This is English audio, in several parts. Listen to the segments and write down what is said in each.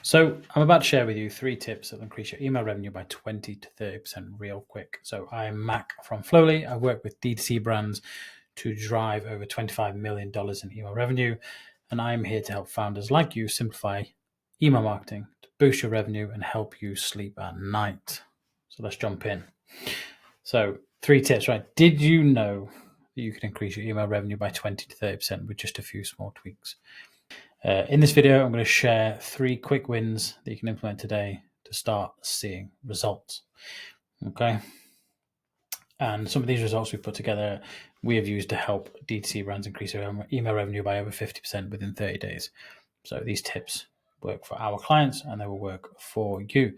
So I'm about to share with you 3 tips that will increase your email revenue by 20 to 30% real quick. So I'm Mac from Flowly. I work with D2C brands to drive over $25 million in email revenue. And I'm here to help founders like you simplify email marketing to boost your revenue and help you sleep at night. So let's jump in. So 3 tips, right? Did you know that you can increase your email revenue by 20 to 30% with just a few small tweaks? In this video, I'm going to share 3 quick wins that you can implement today to start seeing results. Okay. And some of these results we put together, we have used to help D2C brands increase their email revenue by over 50% within 30 days. So these tips work for our clients and they will work for you.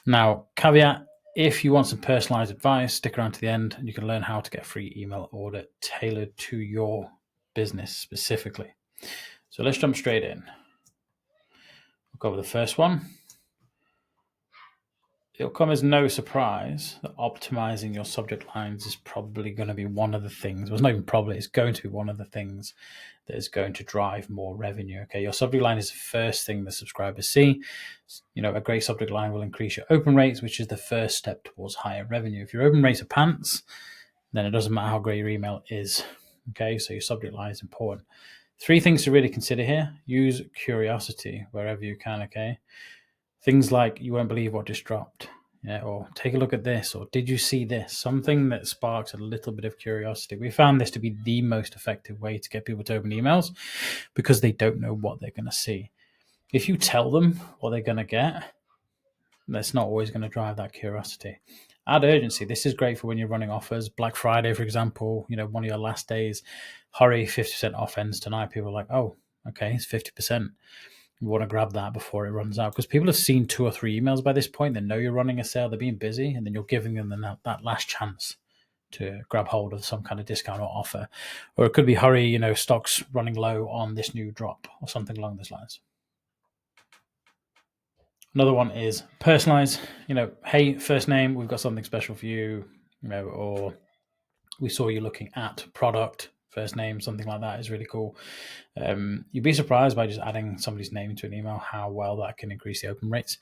Now, caveat, if you want some personalized advice, stick around to the end and you can learn how to get a free email order tailored to your business specifically. So let's jump straight in. We'll go over the first one. It'll come as no surprise that optimizing your subject lines is probably going to be one of the things, well, it's not even probably, it's going to be one of the things that is going to drive more revenue. Okay, your subject line is the first thing the subscribers see. You know, a great subject line will increase your open rates, which is the first step towards higher revenue. If your open rates are pants, then it doesn't matter how great your email is. Okay, so your subject line is important. 3 things to really consider here. Use curiosity wherever you can, okay? Things like, you won't believe what just dropped, or take a look at this, or did you see this? Something that sparks a little bit of curiosity. We found this to be the most effective way to get people to open emails because they don't know what they're going to see. If you tell them what they're going to get, that's not always going to drive that curiosity. Add urgency. This is great for when you're running offers. Black Friday, for example, one of your last days, hurry, 50% off ends tonight. People are like, oh, okay, it's 50%. You want to grab that before it runs out because people have seen 2 or 3 emails by this point. They know you're running a sale. They're being busy, and then you're giving them that last chance to grab hold of some kind of discount or offer. Or it could be, hurry, stock's running low on this new drop or something along those lines. Another one is personalize. Hey, first name, we've got something special for you. Or we saw you looking at product. First name, something like that is really cool. You'd be surprised by just adding somebody's name into an email how well that can increase the open rates.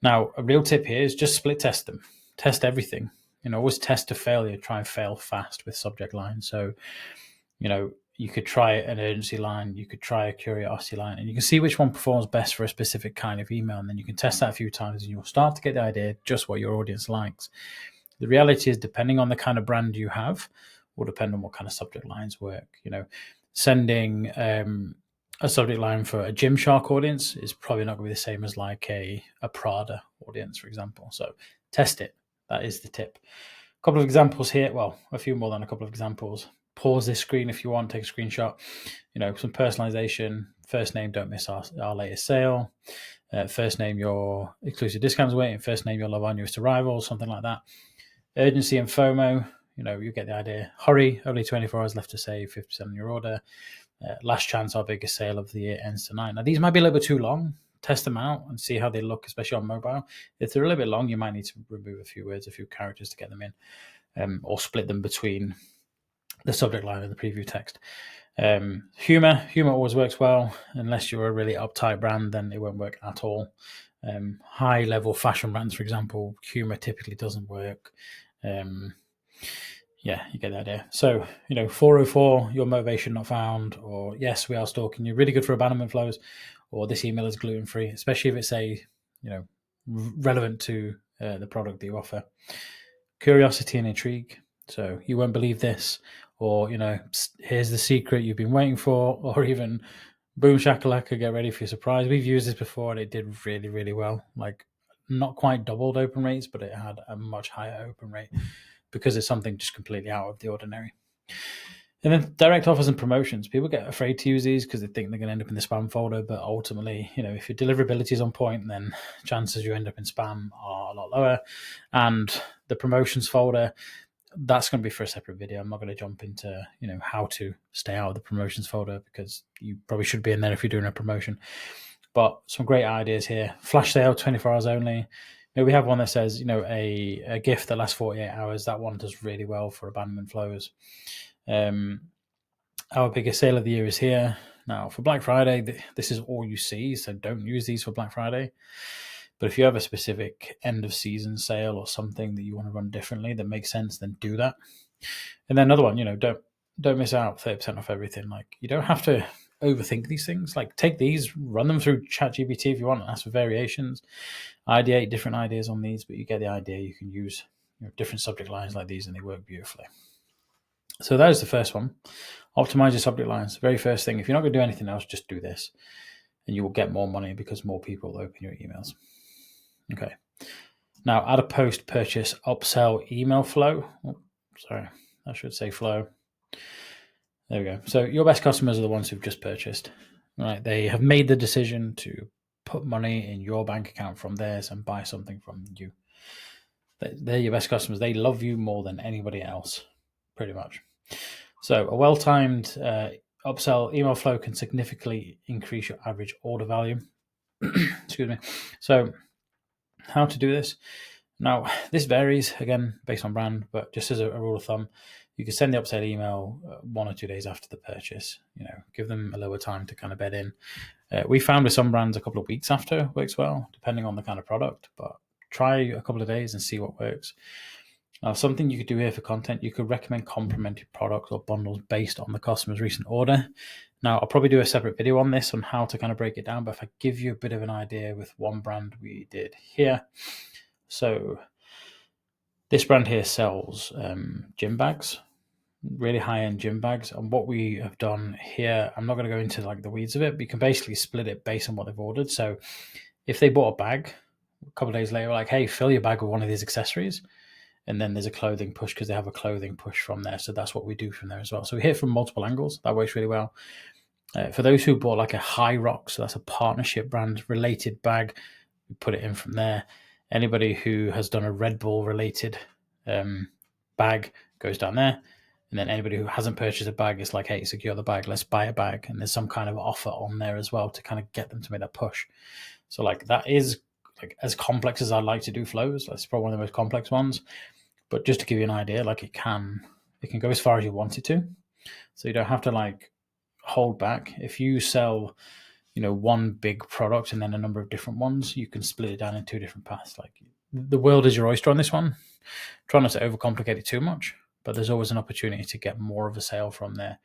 Now, a real tip here is just split test them. Test everything. Always test to failure. Try and fail fast with subject lines. So, you could try an urgency line, you could try a curiosity line, and you can see which one performs best for a specific kind of email. And then you can test that a few times and you'll start to get the idea just what your audience likes. The reality is, depending on the kind of brand you have, will depend on what kind of subject lines work. Sending a subject line for a Gymshark audience is probably not going to be the same as like a Prada audience, for example. So test it. That is the tip. A couple of examples here. Well, a few more than a couple of examples. Pause this screen if you want, take a screenshot. Some personalization. First name, don't miss our latest sale. First name, your exclusive discounts waiting. First name, your love our newest arrival, something like that. Urgency and FOMO, you get the idea. Hurry, only 24 hours left to save 50% on your order. Last chance, our biggest sale of the year ends tonight. Now, these might be a little bit too long. Test them out and see how they look, especially on mobile. If they're a little bit long, you might need to remove a few words, a few characters to get them in, or split them between the subject line and the preview text. Humor always works well. Unless you're a really uptight brand, then it won't work at all. High level fashion brands, for example, humor typically doesn't work. You get the idea. So, 404, your motivation not found, or yes, we are stalking you, really good for abandonment flows, or this email is gluten-free, especially if it's relevant to the product that you offer. Curiosity and intrigue. So you won't believe this, or, here's the secret you've been waiting for, or even boom shakalaka, get ready for your surprise. We've used this before and it did really, really well. Like, not quite doubled open rates, but it had a much higher open rate because it's something just completely out of the ordinary. And then direct offers and promotions. People get afraid to use these because they think they're going to end up in the spam folder. But ultimately, if your deliverability is on point, then chances you end up in spam are a lot lower. And the promotions folder, that's going to be for a separate video. I'm not going to jump into, how to stay out of the promotions folder because you probably should be in there if you're doing a promotion. But some great ideas here. Flash sale, 24 hours only. We have one that says, a gift that lasts 48 hours. That one does really well for abandonment flows. Our biggest sale of the year is here. Now, for Black Friday, this is all you see, so don't use these for Black Friday. But if you have a specific end of season sale or something that you want to run differently that makes sense, then do that. And then another one, don't miss out 30% off everything. Like, you don't have to overthink these things. Like, take these, run them through ChatGPT if you want, and ask for variations. Ideate different ideas on these, but you get the idea. You can use different subject lines like these, and they work beautifully. So that is the first one. Optimize your subject lines. Very first thing. If you're not going to do anything else, just do this, and you will get more money because more people will open your emails. Okay. Now, add a post-purchase upsell email flow. Oh, sorry, I should say flow. There we go. So your best customers are the ones who've just purchased, right? They have made the decision to put money in your bank account from theirs and buy something from you. They're your best customers. They love you more than anybody else, pretty much. So a well-timed upsell email flow can significantly increase your average order value. Excuse me. So how to do this? Now, this varies, again, based on brand, but just as a rule of thumb, you can send the upsell email 1 or 2 days after the purchase. Give them a little time to kind of bed in. We found with some brands a couple of weeks after works well, depending on the kind of product, but try a couple of days and see what works. Now, something you could do here for content, you could recommend complementary products or bundles based on the customer's recent order. Now, I'll probably do a separate video on this, on how to kind of break it down, but if I give you a bit of an idea with one brand we did here. So this brand here sells gym bags, really high-end gym bags. And what we have done here, I'm not going to go into like the weeds of it, but you can basically split it based on what they've ordered. So if they bought a bag, a couple of days later, we're like, hey, fill your bag with one of these accessories. And then there's a clothing push because they have a clothing push from there. So that's what we do from there as well. So we hit from multiple angles. That works really well. For those who bought like a High Rock, so that's a partnership brand related bag, we put it in from there. Anybody who has done a Red Bull related bag goes down there. And then anybody who hasn't purchased a bag, it's like, hey, secure the bag, let's buy a bag. And there's some kind of offer on there as well to kind of get them to make that push. So like that is like as complex as I like to do flows. That's probably one of the most complex ones. But just to give you an idea, like it can go as far as you want it to. So you don't have to like hold back. If you sell, one big product and then a number of different ones, you can split it down in 2 different paths. Like the world is your oyster on this one. Try not to overcomplicate it too much, but there's always an opportunity to get more of a sale from there.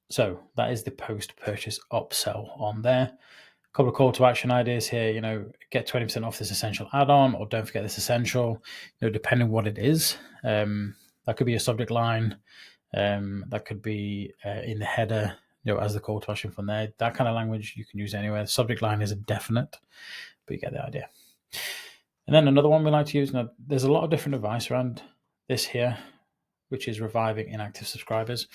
So that is the post-purchase upsell on there. A couple of call to action ideas here, get 20% off this essential add-on, or don't forget this essential, depending what it is. That could be a subject line. That could be in the header, as the call to action from there. That kind of language you can use anywhere. The subject line is a definite, but you get the idea. And then another one we like to use, now there's a lot of different advice around this here, which is reviving inactive subscribers.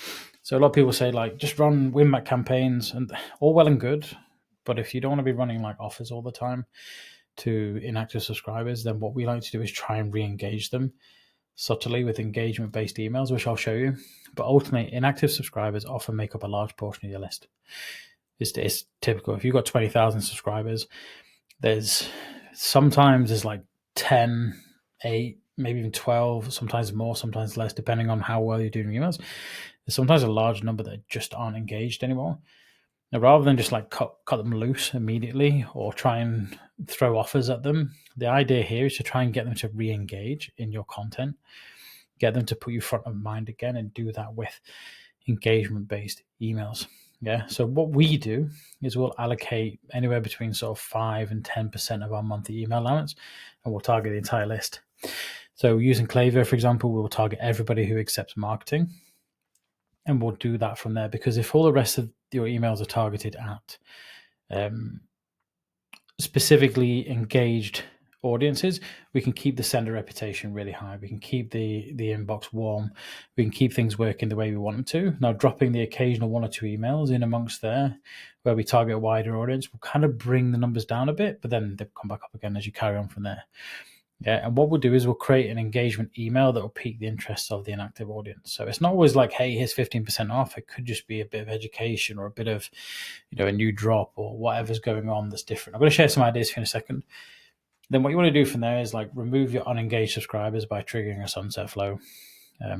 So a lot of people say like, just run win-back campaigns, and all well and good. But if you don't want to be running like offers all the time to inactive subscribers, then what we like to do is try and re-engage them subtly with engagement-based emails, which I'll show you. But ultimately, inactive subscribers often make up a large portion of your list. It's typical. If you've got 20,000 subscribers, there's like 10, 8, maybe even 12, sometimes more, sometimes less, depending on how well you're doing emails. There's sometimes a large number that just aren't engaged anymore. Now, rather than just like cut them loose immediately or try and throw offers at them, the idea here is to try and get them to re-engage in your content, get them to put you front of mind again, and do that with engagement-based emails. Yeah. So what we do is we'll allocate anywhere between sort of 5 and 10% of our monthly email allowance, and we'll target the entire list. So using Klaviyo, for example, we'll target everybody who accepts marketing. And we'll do that from there, because if all the rest of your emails are targeted at specifically engaged audiences, we can keep the sender reputation really high. We can keep the inbox warm. We can keep things working the way we want them to. Now, dropping the occasional 1 or 2 emails in amongst there where we target a wider audience will kind of bring the numbers down a bit, but then they'll come back up again as you carry on from there. Yeah, and what we'll do is we'll create an engagement email that will pique the interest of the inactive audience. So it's not always like, hey, here's 15% off. It could just be a bit of education or a bit of, a new drop or whatever's going on that's different. I'm going to share some ideas for you in a second. Then what you want to do from there is like remove your unengaged subscribers by triggering a sunset flow. I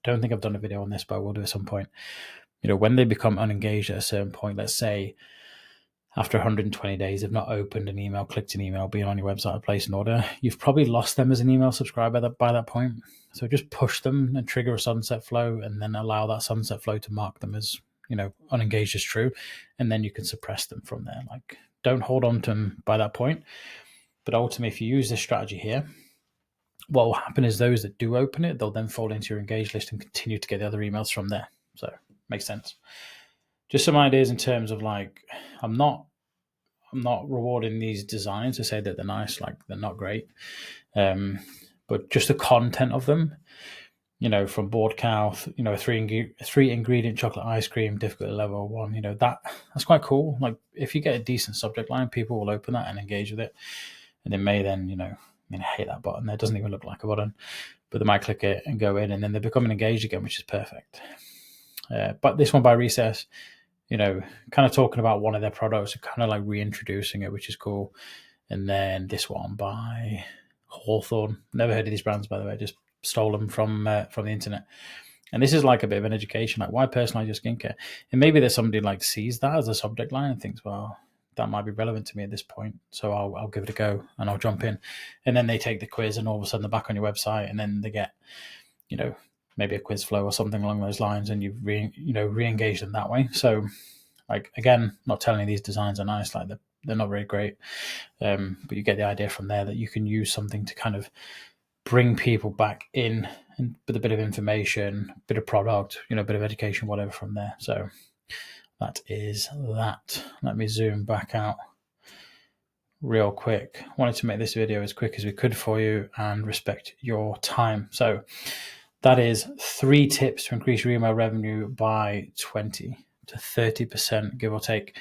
don't think I've done a video on this, but I will do at some point. when they become unengaged at a certain point, let's say after 120 days, they've not opened an email, clicked an email, been on your website or placed an order, you've probably lost them as an email subscriber by that point. So just push them and trigger a sunset flow, and then allow that sunset flow to mark them as, unengaged as true. And then you can suppress them from there. Like, don't hold on to them by that point. But ultimately, if you use this strategy here, what will happen is those that do open it, they'll then fall into your engaged list and continue to get the other emails from there. So makes sense. Just some ideas in terms of like, I'm not rewarding these designs to say that they're nice, like they're not great. But just the content of them, from Bored Cow, three ingredient chocolate ice cream, difficulty level 1, that's quite cool. Like if you get a decent subject line, people will open that and engage with it. And they may then, hate that button. It doesn't even look like a button, but they might click it and go in, and then they become engaged again, which is perfect. But this one by Recess, kind of talking about one of their products, kind of like reintroducing it, which is cool. And then this one by Hawthorne. Never heard of these brands, by the way. Just stole them from the internet. And this is like a bit of an education, like why personalize your skincare? And maybe there's somebody like sees that as a subject line and thinks, well, that might be relevant to me at this point, so I'll give it a go and I'll jump in. And then they take the quiz, and all of a sudden they're back on your website, and then they get, maybe a quiz flow or something along those lines, and you've re-engaged them that way. So, like, again, not telling you these designs are nice, like they're not very great, but you get the idea from there that you can use something to kind of bring people back in and with a bit of information, a bit of product, a bit of education, whatever from there. So that is that. Let me zoom back out real quick. Wanted to make this video as quick as we could for you and respect your time. So that is 3 tips to increase your email revenue by 20 to 30%, give or take,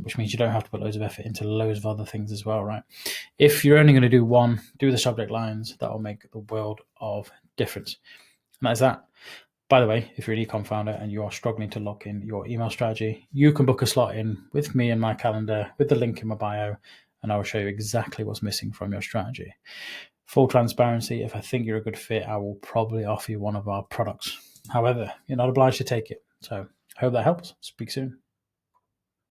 which means you don't have to put loads of effort into loads of other things as well, right? If you're only going to do one, do the subject lines. That will make the world of difference. And that's that. By the way, if you're an ecom founder and you are struggling to lock in your email strategy, you can book a slot in with me in my calendar with the link in my bio, and I will show you exactly what's missing from your strategy. Full transparency, if I think you're a good fit, I will probably offer you one of our products. However, you're not obliged to take it. So I hope that helps. Speak soon.